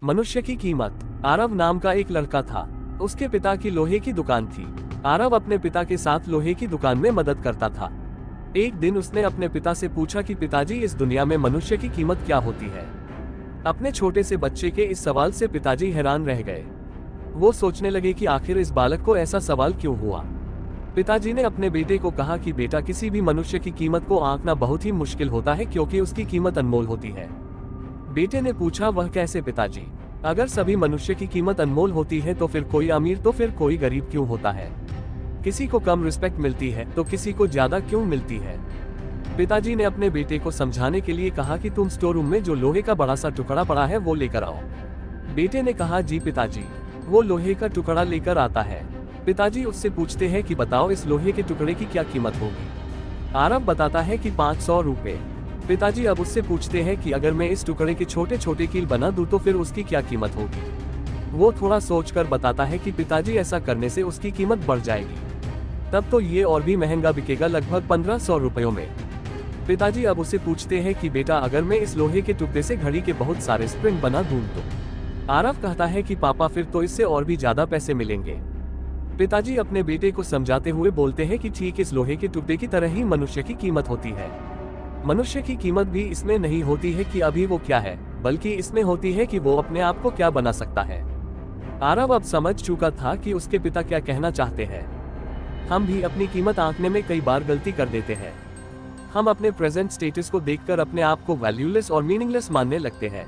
मनुष्य की कीमत। आरव नाम का एक लड़का था। उसके पिता की लोहे की दुकान थी। आरव अपने पिता के साथ लोहे की दुकान में मदद करता था। एक दिन उसने अपने पिता से पूछा कि पिताजी, इस दुनिया में मनुष्य की कीमत क्या होती है। अपने छोटे से बच्चे के इस सवाल से पिताजी हैरान रह गए। वो सोचने लगे कि आखिर इस बालक को ऐसा सवाल क्यों हुआ। पिताजी ने अपने बेटे को कहा कि बेटा, किसी भी मनुष्य की कीमत को आंकना बहुत ही मुश्किल होता है, क्योंकि उसकी कीमत अनमोल होती है। बेटे ने पूछा, वह कैसे पिताजी? अगर सभी मनुष्य की कीमत अनमोल होती है तो फिर कोई अमीर तो फिर कोई गरीब क्यों होता है? किसी को कम रिस्पेक्ट मिलती है तो किसी को ज्यादा क्यों मिलती है? पिताजी ने अपने बेटे को समझाने के लिए कहा कि तुम स्टोर रूम में जो लोहे का बड़ा सा टुकड़ा पड़ा है वो लेकर आओ। बेटे ने कहा, जी पिताजी। वो लोहे का टुकड़ा लेकर आता है। पिताजी उससे पूछते हैं कि बताओ, इस लोहे के टुकड़े की क्या कीमत होगी? आरव बताता है कि 500 रुपए। पिताजी अब उससे पूछते हैं कि अगर मैं इस टुकड़े के छोटे छोटे कील बना दूं तो फिर उसकी क्या कीमत होगी? वो थोड़ा सोचकर बताता है कि पिताजी, ऐसा करने से उसकी कीमत बढ़ जाएगी। तब तो ये और भी महंगा बिकेगा, लगभग 1500 रुपयों में। पिताजी अब उसे पूछते हैं कि बेटा, अगर मैं इस लोहे के टुकड़े से घड़ी के बहुत सारे स्प्रिंग बना दूं तो? आरव कहता है कि पापा, फिर तो इससे और भी ज्यादा पैसे मिलेंगे। पिताजी अपने बेटे को समझाते हुए बोलते हैं कि ठीक इस लोहे के टुकड़े की तरह ही मनुष्य की कीमत होती है। मनुष्य की कीमत भी इसमें नहीं होती है कि अभी वो क्या है, बल्कि इसमें होती है कि वो अपने आप को क्या बना सकता है। आरव अब समझ चुका था कि उसके पिता क्या कहना चाहते हैं। हम भी अपनी कीमत आंकने में कई बार गलती कर देते हैं। हम अपने प्रेजेंट स्टेटस को देखकर अपने आप को वैल्यूलेस और मीनिंगलेस मानने लगते हैं।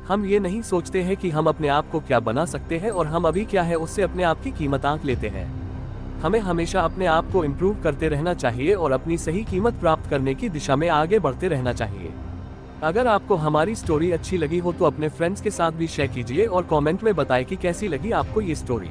हम ये नहीं सोचते हैं कि हम अपने आप को क्या बना सकते हैं और हम अभी क्या है उससे अपने आप की कीमत आंक लेते हैं। हमें हमेशा अपने आप को इम्प्रूव करते रहना चाहिए और अपनी सही कीमत प्राप्त करने की दिशा में आगे बढ़ते रहना चाहिए। अगर आपको हमारी स्टोरी अच्छी लगी हो तो अपने फ्रेंड्स के साथ भी शेयर कीजिए और कमेंट में बताएं कि कैसी लगी आपको ये स्टोरी।